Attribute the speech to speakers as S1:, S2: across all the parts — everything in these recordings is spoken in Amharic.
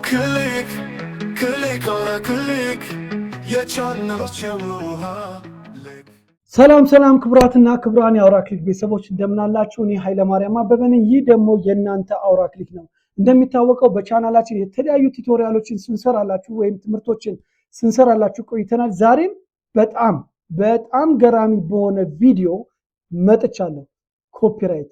S1: ክሊክ ክሊክ ኦረ ክሊክ የቻናሎች የሙሃ
S2: ሰላም ክቡራትና ክቡራን የአውራ ክሊክ ቤተሰቦች እንደምናላችሁ። እኔ ኃይለ ማርያም አበበ ነኝ። ይህ ደግሞ የእናንተ አውራ ክሊክ ነው። እንደሚታወቀው በቻናላችን የተለያዩ ቱቶሪያሎችን ስንሰራላችሁ ወይም ትምህርቶችን ስንሰራላችሁ ቆይተናል። ዛሬም በጣም ገራሚ በሆነ ቪዲዮ መጥቻለሁ። ኮፒራይት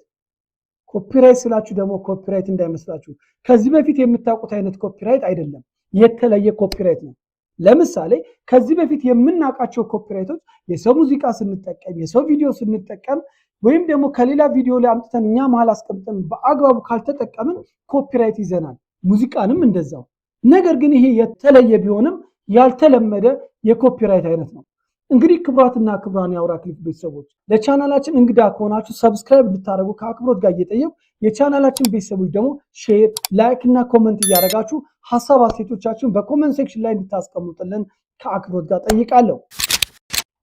S2: ስላችሁ ደግሞ ኮፒራይት እንዳይመስላችሁ ከዚህ በፊት የምታውቁት አይነት ኮፒራይት አይደለም፣ የተለየ ኮፒራይት ነው። ለምሳሌ ከዚህ በፊት የምናውቃቸው ኮፒራይቶች የሰው ሙዚቃ ስንጠቀም፣ የሰው ቪዲዮ ስንጠቀም ወይም ደግሞ ከሌላ ቪዲዮ ላይ አምጥተን እኛ መሃል አስቀምጠን በአግባቡ ካልተጠቀምን ኮፒራይት ይዘናል። ሙዚቃንም እንደዛው። ነገር ግን ይሄ የተለየ ቢሆንም ያልተለመደ የኮፒራይት አይነት ነው። እንግዲህ ክቡራትና ክቡራን የአውራ ክሊክ ቤተሰቦች ለቻናላችን እንግዳ ከሆናችሁ ሰብስክራይብ እንድታደርጉ ከአክብሮት ጋር እየጠየቁ የቻናላችን ቤተሰቦች ደግሞ ሼር፣ ላይክ እና ኮመንት እያደረጋችሁ ሐሳብ አስተያየቶቻችሁን በኮመንት ሴክሽን ላይ እንድታስቀምጡልን ከአክብሮት ጋር ጠይቃለሁ።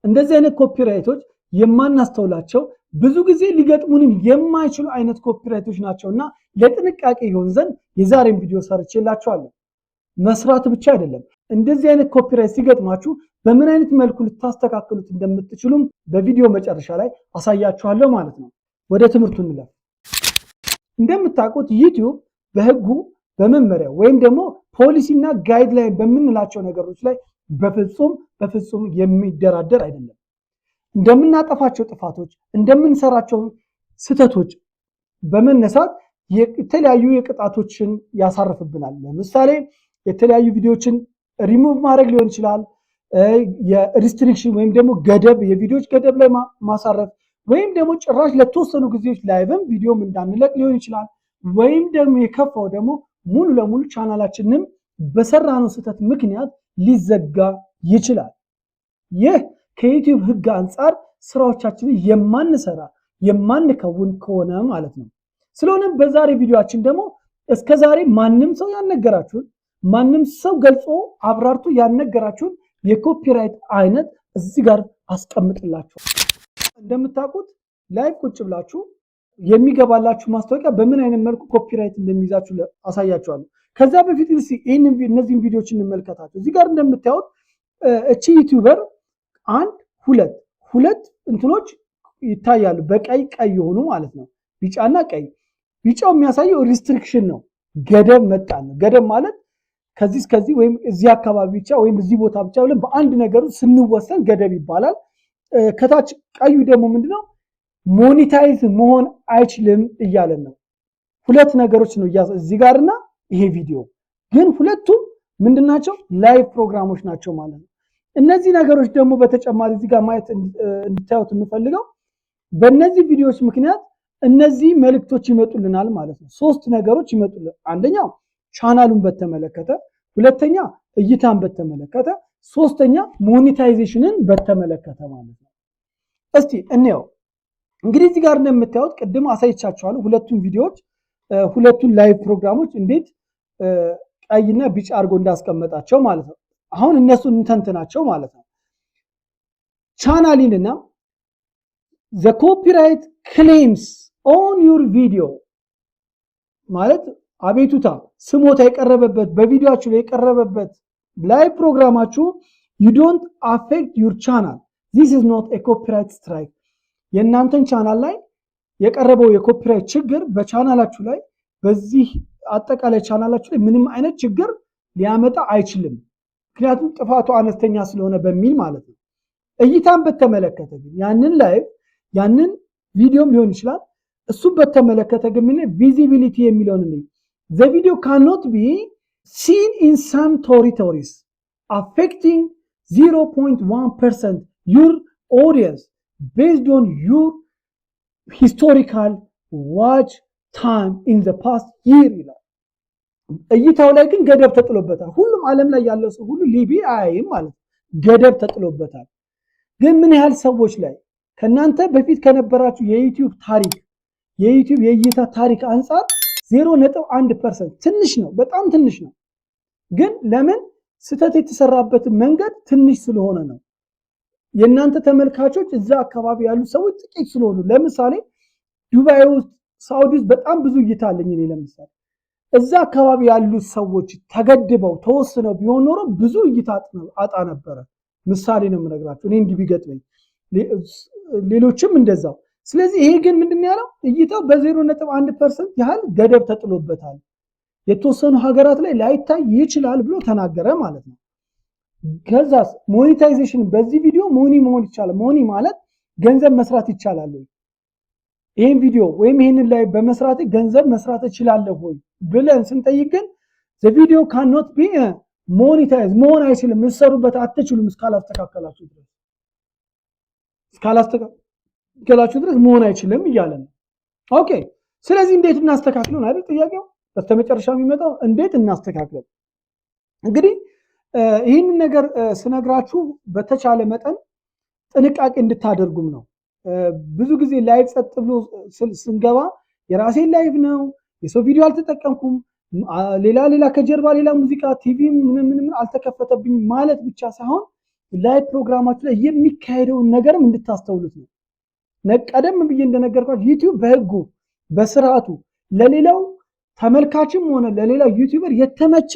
S2: እንደዚህ አይነት ኮፒራይቶች የማናስተውላቸው ብዙ ጊዜ ሊገጥሙንም የማይችሉ አይነት ኮፒራይቶች ናቸውና ለጥንቃቄ ይሆን ዘንድ የዛሬን ቪዲዮ ሰርቼላችኋለሁ። መስራት ብቻ አይደለም፣ እንደዚህ አይነት ኮፒራይት ሲገጥማችሁ በምን አይነት መልኩ ልታስተካክሉት እንደምትችሉም በቪዲዮ መጨረሻ ላይ አሳያችኋለሁ ማለት ነው። ወደ ትምህርቱ እንለፍ። እንደምታውቁት ዩቲዩብ በህጉ በመመሪያው ወይም ደግሞ ፖሊሲና ጋይድላይን በምንላቸው ነገሮች ላይ በፍጹም የሚደራደር አይደለም። እንደምናጠፋቸው ጥፋቶች፣ እንደምንሰራቸው ስህተቶች በመነሳት የተለያዩ የቅጣቶችን ያሳርፍብናል። ለምሳሌ የተለያዩ ቪዲዮዎችን ሪሙቭ ማድረግ ሊሆን ይችላል። የሪስትሪክሽን ወይም ደግሞ ገደብ፣ የቪዲዮዎች ገደብ ላይ ማሳረፍ ወይም ደግሞ ጭራሽ ለተወሰኑ ጊዜዎች ላይቭም ቪዲዮም እንዳንለቅ ሊሆን ይችላል። ወይም ደግሞ የከፋው ደግሞ ሙሉ ለሙሉ ቻናላችንን በሰራነው ስህተት ምክንያት ሊዘጋ ይችላል። ይህ ከዩቲዩብ ህግ አንጻር ስራዎቻችንን የማንከውን ከሆነ ማለት ነው። ስለሆነም በዛሬ ቪዲዮአችን ደግሞ እስከዛሬ ማንም ሰው ያልነገራችሁን፣ ማንም ሰው ገልጾ አብራርቶ ያልነገራችሁን የኮፒራይት አይነት እዚህ ጋር አስቀምጥላችሁ። እንደምታውቁት ላይቭ ቁጭ ብላችሁ የሚገባላችሁ ማስታወቂያ በምን አይነት መልኩ ኮፒራይት እንደሚይዛችሁ አሳያችኋለሁ። ከዛ በፊት እነዚህን ቪዲዮዎች እንመልከታቸው። እዚህ ጋር እንደምታዩት እቺ ዩቲዩበር ሁለት እንትኖች ይታያሉ፣ በቀይ የሆኑ ማለት ነው። ቢጫና ቀይ። ቢጫው የሚያሳየው ሪስትሪክሽን ነው፣ ገደብ መጣል ነው። ገደብ ማለት ከዚህ እስከዚህ ወይም እዚህ አካባቢ ብቻ ወይም እዚህ ቦታ ብቻ ብለን በአንድ ነገር ስንወሰን ገደብ ይባላል። ከታች ቀዩ ደግሞ ምንድነው? ሞኔታይዝ መሆን አይችልም እያለን ነው። ሁለት ነገሮች ነው እዚህ ጋርና ይሄ ቪዲዮ ግን ሁለቱም ምንድናቸው? ላይቭ ፕሮግራሞች ናቸው ማለት ነው። እነዚህ ነገሮች ደግሞ በተጨማሪ እዚህ ጋር ማየት እንድታዩት የምፈልገው በእነዚህ ቪዲዮዎች ምክንያት እነዚህ መልእክቶች ይመጡልናል ማለት ነው። ሶስት ነገሮች ይመጡልናል። አንደኛው ቻናሉን በተመለከተ፣ ሁለተኛ እይታን በተመለከተ፣ ሶስተኛ ሞኔታይዜሽንን በተመለከተ ማለት ነው። እስቲ እንየው። እንግዲህ እዚህ ጋር እንደምታዩት ቅድም አሳይቻችኋለሁ ሁለቱን ቪዲዮዎች፣ ሁለቱን ላይቭ ፕሮግራሞች እንዴት ቀይና ቢጫ አድርጎ እንዳስቀመጣቸው ማለት ነው። አሁን እነሱን እንተንትናቸው ማለት ነው። ቻናሊንና the copyright claims on your video ማለት አቤቱታ ስሞታ የቀረበበት በቪዲዮአችሁ ላይ የቀረበበት ላይቭ ፕሮግራማችሁ you don't affect your channel, this is not a copyright strike። የእናንተን ቻናል ላይ የቀረበው የኮፒራይት ችግር በቻናላችሁ ላይ በዚህ አጠቃላይ ቻናላችሁ ላይ ምንም አይነት ችግር ሊያመጣ አይችልም፣ ምክንያቱም ጥፋቱ አነስተኛ ስለሆነ በሚል ማለት ነው። እይታን በተመለከተ ግን ያንን ቪዲዮም ሊሆን ይችላል እሱን በተመለከተ ግን ምን ቪዚቢሊቲ የሚለውን ነው the video cannot be seen in some territories affecting 0.1% your audience based on your historical watch time in the past year ይላል። እይታው ላይ ግን ገደብ ተጥሎበታል። ሁሉም ዓለም ላይ ያለው ሰው ሁሉ ሊቢ አይም ማለት ገደብ ተጥሎበታል። ግን ምን ያህል ሰዎች ላይ ከናንተ በፊት ከነበራችሁ የዩቲዩብ የእይታ ታሪክ አንፃር 0.1% ትንሽ ነው፣ በጣም ትንሽ ነው። ግን ለምን? ስህተት የተሰራበት መንገድ ትንሽ ስለሆነ ነው። የእናንተ ተመልካቾች እዛ አካባቢ ያሉ ሰዎች ጥቂት ስለሆኑ፣ ለምሳሌ ዱባይ ውስጥ፣ ሳውዲ ውስጥ በጣም ብዙ እይታ አለኝ እኔ ለምሳሌ እዛ አካባቢ ያሉት ሰዎች ተገድበው ተወስነው ቢሆን ኖሮ ብዙ እይታ አጣ ነበረ። ምሳሌ ነው የምነግራችሁ እኔ እንዲህ ቢገጥመኝ ሌሎችም እንደዛው። ስለዚህ ይሄ ግን ምንድን ያለው እይታው በ0.1% ያህል ገደብ ተጥሎበታል፣ የተወሰኑ ሀገራት ላይ ላይታይ ይችላል ብሎ ተናገረ ማለት ነው። ከዛስ ሞኔታይዜሽን በዚህ ቪዲዮ ሞኒ መሆን ይቻላል። ሞኒ ማለት ገንዘብ መስራት ይቻላል ወይ? ይሄን ቪዲዮ ወይም ይሄንን ላይ በመስራት ገንዘብ መስራት እችላለሁ ወይ ብለን ስንጠይቅ ግን the video cannot be monetized መሆን አይችልም፣ ልትሰሩበት አትችሉም እስካላስተካከላችሁ ድረስ መሆን አይችልም እያለ ነው። ኦኬ ስለዚህ እንዴት እናስተካክለው ነው አይደል ጥያቄው። በስተመጨረሻ የሚመጣው እንዴት እናስተካክለው። እንግዲህ ይህንን ነገር ስነግራችሁ በተቻለ መጠን ጥንቃቄ እንድታደርጉም ነው። ብዙ ጊዜ ላይቭ ጸጥ ብሎ ስንገባ የራሴን ላይቭ ነው የሰው ቪዲዮ አልተጠቀምኩም ሌላ ከጀርባ ሌላ ሙዚቃ ቲቪ ምን አልተከፈተብኝ ማለት ብቻ ሳይሆን ላይቭ ፕሮግራማችሁ ላይ የሚካሄደውን ነገርም እንድታስተውሉት ነው። ቀደም ብዬ እንደነገርኳችሁ ዩቲዩብ በህጉ በስርዓቱ ለሌላው ተመልካችም ሆነ ለሌላው ዩቲዩበር የተመቸ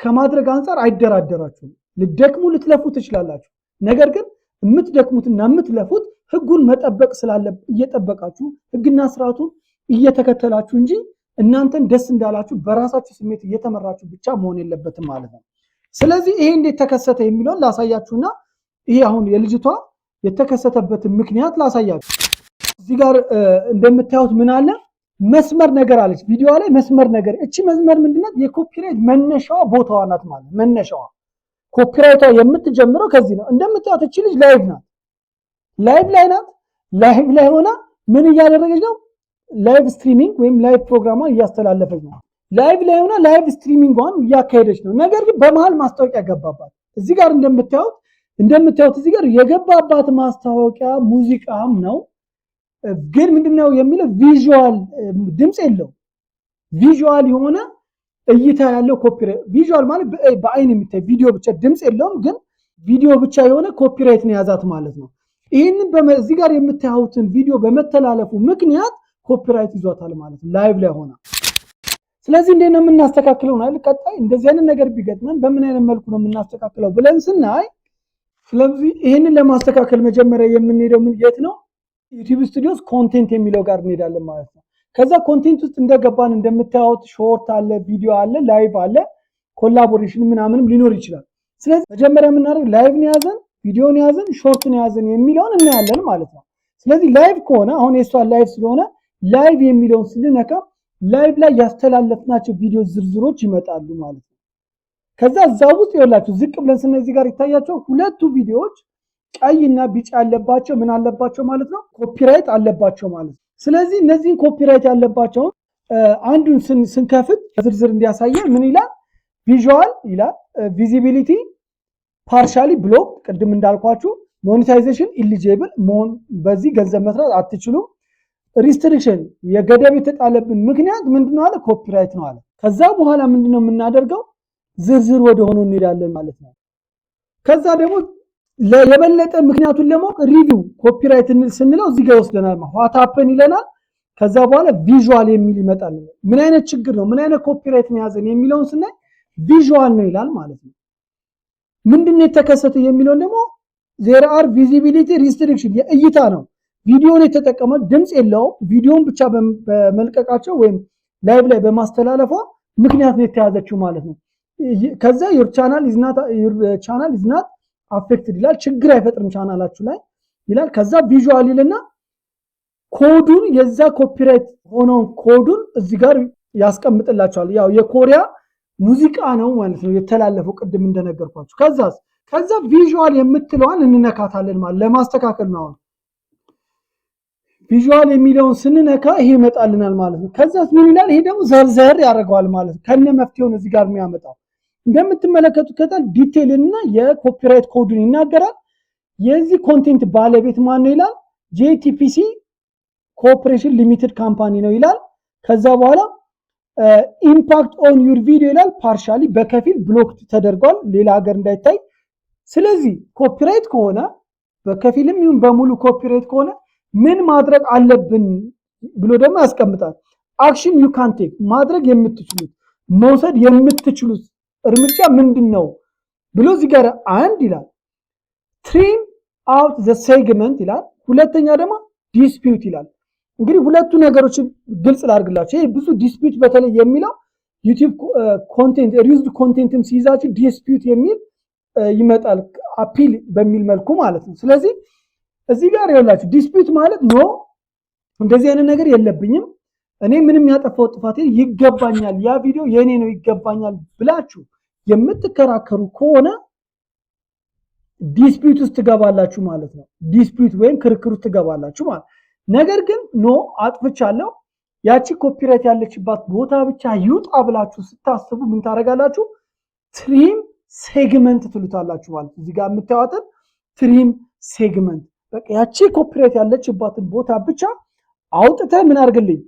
S2: ከማድረግ አንፃር አይደራደራችሁም። ልትደክሙ ልትለፉ ትችላላችሁ። ነገር ግን የምትደክሙትና የምትለፉት ህጉን መጠበቅ ስላለ እየጠበቃችሁ ህግና ስርዓቱን እየተከተላችሁ እንጂ እናንተን ደስ እንዳላችሁ በራሳችሁ ስሜት እየተመራችሁ ብቻ መሆን የለበትም ማለት ነው። ስለዚህ ይሄ እንዴት ተከሰተ የሚለውን ላሳያችሁና ይሄ አሁን የልጅቷ የተከሰተበትን ምክንያት ላሳያችሁ። እዚህ ጋር እንደምታዩት ምን አለ መስመር ነገር አለች ቪዲዮ ላይ መስመር ነገር። እቺ መስመር ምንድናት? የኮፒራይት መነሻዋ ቦታዋ ናት ማለት መነሻዋ ኮፒራይቷ የምትጀምረው ከዚህ ነው። እንደምታዩት እቺ ልጅ ላይቭ ናት፣ ላይቭ ላይ ናት። ላይቭ ላይ ሆና ምን እያደረገች ነው? ላይቭ ስትሪሚንግ ወይም ላይቭ ፕሮግራሟን እያስተላለፈች ነው። ላይቭ ላይ ሆና ላይቭ ስትሪሚንጓን እያካሄደች ነው። ነገር ግን በመሃል ማስታወቂያ ገባባት። እዚህ ጋር እንደምታዩት እዚህ ጋር የገባባት ማስታወቂያ ሙዚቃም ነው። ግን ምንድነው የሚለው ቪዥዋል ድምጽ የለው ቪዥዋል የሆነ እይታ ያለው ኮፒራይት። ቪዥዋል ማለት በአይን የሚታይ ቪዲዮ ብቻ ድምጽ የለውም፣ ግን ቪዲዮ ብቻ የሆነ ኮፒራይት ነው ያዛት ማለት ነው። ይሄንን እዚህ ጋር የምታዩትን ቪዲዮ በመተላለፉ ምክንያት ኮፒራይት ይዟታል ማለት ነው ላይቭ ላይ ሆና። ስለዚህ እንዴት ነው የምናስተካክለው ነው? ቀጣይ እንደዚህ አይነት ነገር ቢገጥመን በምን አይነት መልኩ ነው የምናስተካክለው ብለን ስናይ፣ ስለዚህ ይሄንን ለማስተካከል መጀመሪያ የምንሄደው የት ነው? ዩቲዩብ ስቱዲዮስ ኮንቴንት የሚለው ጋር እንሄዳለን ማለት ነው። ከዛ ኮንቴንት ውስጥ እንደገባን እንደምታዩት ሾርት አለ፣ ቪዲዮ አለ፣ ላይቭ አለ፣ ኮላቦሬሽን ምናምንም ሊኖር ይችላል። ስለዚህ መጀመሪያ የምናደርግ ላይቭ ነው ያዘን፣ ቪዲዮ ነው ያዘን፣ ሾርት ነው ያዘን የሚለውን እናያለን ማለት ነው። ስለዚህ ላይቭ ከሆነ አሁን የሷ ላይቭ ስለሆነ ላይቭ የሚለውን ስንነካ ላይቭ ላይ ያስተላለፍናቸው ቪዲዮ ዝርዝሮች ይመጣሉ ማለት ነው። ከዛ እዛው ውስጥ ይኸውላችሁ ዝቅ ብለን ስናይ እዚህ ጋር ይታያቸው ሁለቱ ቪዲዮዎች ቀይና ቢጫ ያለባቸው ምን አለባቸው ማለት ነው? ኮፒራይት አለባቸው ማለት ነው። ስለዚህ እነዚህን ኮፒራይት ያለባቸውን አንዱን ስንከፍት ዝርዝር እንዲያሳየን ምን ይላል? ቪዥዋል ይላል፣ ቪዚቢሊቲ ፓርሻሊ ብሎክ፣ ቅድም እንዳልኳችሁ ሞኔታይዜሽን ኢሊጂብል መሆን፣ በዚህ ገንዘብ መስራት አትችሉም። ሪስትሪክሽን የገደብ የተጣለብን ምክንያት ምንድነው አለ? ኮፒራይት ነው አለ። ከዛ በኋላ ምንድነው የምናደርገው? ዝርዝር ወደ ሆኖ እንሄዳለን ማለት ነው። ከዛ ደግሞ የበለጠ ምክንያቱን ለማወቅ ሪቪው ኮፒራይት ስንለው እዚህ ጋር ይወስደናል። ዋት ሃፕን ይለናል። ከዛ በኋላ ቪዥዋል የሚል ይመጣል። ምን አይነት ችግር ነው ምን አይነት ኮፒራይት ነው ያዘን የሚለውን ስናይ ቪዥዋል ነው ይላል ማለት ነው። ምንድነው የተከሰተ የሚለውን ደግሞ there are visibility restriction የእይታ ነው። ቪዲዮን የተጠቀመው ድምጽ የለውም። ቪዲዮን ብቻ በመልቀቃቸው ወይም ላይቭ ላይ በማስተላለፏ ምክንያት ነው የተያዘችው ማለት ነው። ከዛ your channel is not affected ይላል። ችግር አይፈጥርም ቻናላችሁ ላይ ይላል። ከዛ ቪዥዋል ይልና ኮዱን የዛ ኮፒራይት ሆኖን ኮዱን እዚህ ጋር ያስቀምጥላችኋል። ያው የኮሪያ ሙዚቃ ነው ማለት ነው የተላለፈው ቅድም እንደነገርኳችሁ። ከዛ ቪዥዋል የምትለዋን እንነካታለን ማለት ለማስተካከል ነው። ቪዥዋል የሚለውን ስንነካ ይሄ ይመጣልናል ማለት ነው። ከዛስ ምን ይላል? ይሄ ደግሞ ዘርዘር ያደርገዋል ማለት ነው። ከነ መፍትሄውን እዚህ ጋር የሚያመጣው እንደምትመለከቱት ከታል ዲቴይል እና የኮፒራይት ኮዱን ይናገራል። የዚህ ኮንቴንት ባለቤት ማን ነው ይላል? JTPC ኮርፖሬሽን ሊሚትድ ካምፓኒ ነው ይላል። ከዛ በኋላ ኢምፓክት ኦን ዩር ቪዲዮ ይላል። ፓርሻሊ በከፊል ብሎክ ተደርጓል ሌላ ሀገር እንዳይታይ። ስለዚህ ኮፒራይት ከሆነ በከፊልም ይሁን በሙሉ ኮፒራይት ከሆነ ምን ማድረግ አለብን ብሎ ደግሞ ያስቀምጣል። አክሽን ዩ ካን ቴክ ማድረግ የምትችሉት መውሰድ የምትችሉት እርምጃ ምንድነው ብሎ እዚህ ጋር አንድ ይላል ትሪም አውት ዘ ሴግመንት ይላል። ሁለተኛ ደግሞ ዲስፒዩት ይላል። እንግዲህ ሁለቱ ነገሮችን ግልጽ ላድርግላችሁ። ይሄ ብዙ ዲስፒዩት በተለይ የሚለው ዩቲዩብ ኮንቴንት ሪዩዝድ ኮንቴንትም ሲይዛችሁ ዲስፒዩት የሚል ይመጣል አፒል በሚል መልኩ ማለት ነው። ስለዚህ እዚህ ጋር ይኸውላችሁ ዲስፒዩት ማለት ኖ እንደዚህ አይነት ነገር የለብኝም እኔ ምንም ያጠፋው ጥፋት ይገባኛል ያ ቪዲዮ የኔ ነው ይገባኛል ብላችሁ የምትከራከሩ ከሆነ ዲስፒዩት ውስጥ ትገባላችሁ ማለት ነው። ዲስፒዩት ወይም ክርክር ውስጥ ትገባላችሁ ማለት። ነገር ግን ኖ አጥፍቻለሁ ያቺ ኮፒራይት ያለችባት ቦታ ብቻ ይውጣ ብላችሁ ስታስቡ ምን ታደርጋላችሁ? ትሪም ሴግመንት ትሉታላችሁ ማለት። እዚህ ጋር የምታዩትን ትሪም ሴግመንት በቃ ያቺ ኮፒራይት ያለችባትን ቦታ ብቻ አውጥተህ ምን አድርግልኝ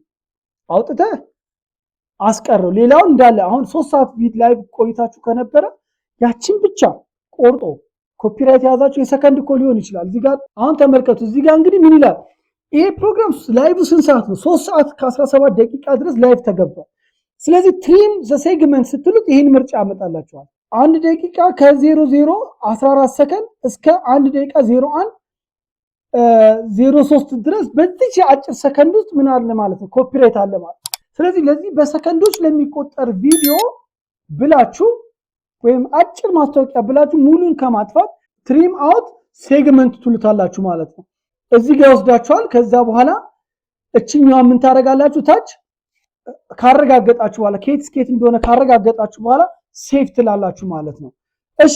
S2: አውጥተህ አስቀረው። ሌላውን እንዳለ አሁን 3 ሰዓት ቪዲዮ ላይቭ ቆይታችሁ ከነበረ ያቺን ብቻ ቆርጦ ኮፒራይት ያዛችሁ የሰከንድ እኮ ሊሆን ይችላል። እዚህ ጋር አሁን ተመልከቱ። እዚህ ጋር እንግዲህ ምን ይላል? ይሄ ፕሮግራም ላይቭ ስንት ሰዓት ነው? 3 ሰዓት ከ17 ደቂቃ ድረስ ላይቭ ተገባል። ስለዚህ ትሪም ዘ ሴግመንት ስትሉት ይሄን ምርጫ ያመጣላችኋል። 1 ደቂቃ ከ00 14 ሰከንድ እስከ 1 ደቂቃ 01 03 ድረስ በዚህ አጭር ሰከንድ ውስጥ ምን አለ ማለት ነው? ኮፒራይት አለ ማለት። ስለዚህ ለዚህ በሰከንዶች ለሚቆጠር ቪዲዮ ብላችሁ ወይም አጭር ማስታወቂያ ብላችሁ ሙሉን ከማጥፋት ትሪም አውት ሴግመንት ትሉታላችሁ ማለት ነው። እዚህ ጋር ወስዳችኋል። ከዛ በኋላ እችኛዋ ምን ታረጋላችሁ? ታች ካረጋገጣችሁ በኋላ ከየት እንደሆነ ካረጋገጣችሁ በኋላ ሴቭ ትላላችሁ ማለት ነው። እሺ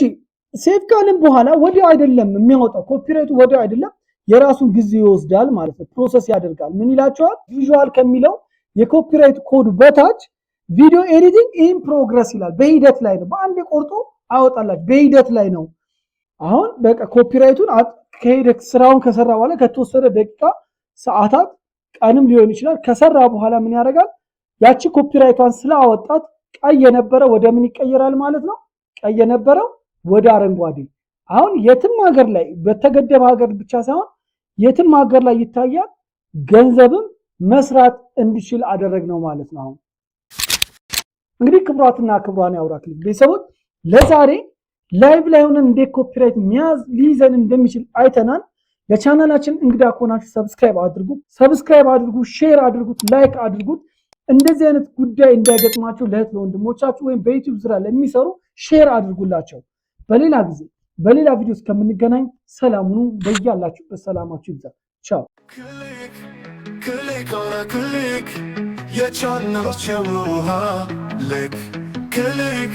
S2: ሴቭ ካልን በኋላ ወዲያው አይደለም የሚያወጣው ኮፒራይቱ ወዲያው አይደለም የራሱን ጊዜ ይወስዳል ማለት ነው። ፕሮሰስ ያደርጋል። ምን ይላችኋል? ቪዥዋል ከሚለው የኮፒራይት ኮድ በታች ቪዲዮ ኤዲቲንግ ኢን ፕሮግረስ ይላል። በሂደት ላይ ነው። በአንድ ቆርጦ አወጣላችሁ በሂደት ላይ ነው። አሁን በቃ ኮፒራይቱን ከሄደ ስራውን ከሰራ በኋላ ከተወሰነ ደቂቃ ሰዓታት ቀንም ሊሆን ይችላል ከሰራ በኋላ ምን ያደርጋል? ያቺ ኮፒራይቷን ስላወጣት ቀይ የነበረ ወደ ምን ይቀየራል ማለት ነው? ቀይ የነበረው ወደ አረንጓዴ። አሁን የትም ሀገር ላይ በተገደበ ሀገር ብቻ ሳይሆን የትም ሀገር ላይ ይታያል። ገንዘብም መስራት እንዲችል አደረግነው ማለት ነው። አሁን እንግዲህ ክቡራትና ክቡራን የአውራ ክሊክ ቤተሰቦች ለዛሬ ላይቭ ላይ ሆነን እንዴት ኮፒራይት ሊይዘን እንደሚችል አይተናል። ለቻናላችን እንግዳ ከሆናችሁ ሰብስክራይብ አድርጉ፣ ሼር አድርጉት፣ ላይክ አድርጉት። እንደዚህ አይነት ጉዳይ እንዳይገጥማችሁ ለእህት ለወንድሞቻችሁ ወይም በዩቲዩብ ዙሪያ ለሚሰሩ ሼር አድርጉላቸው። በሌላ ጊዜ በሌላ ቪዲዮ እስከምንገናኝ ሰላም ሁኑ። በያላችሁበት ሰላማችሁ ይብዛ። ቻው።
S1: ክሊክ የቻናል ቸውሃ ልክ ክሊክ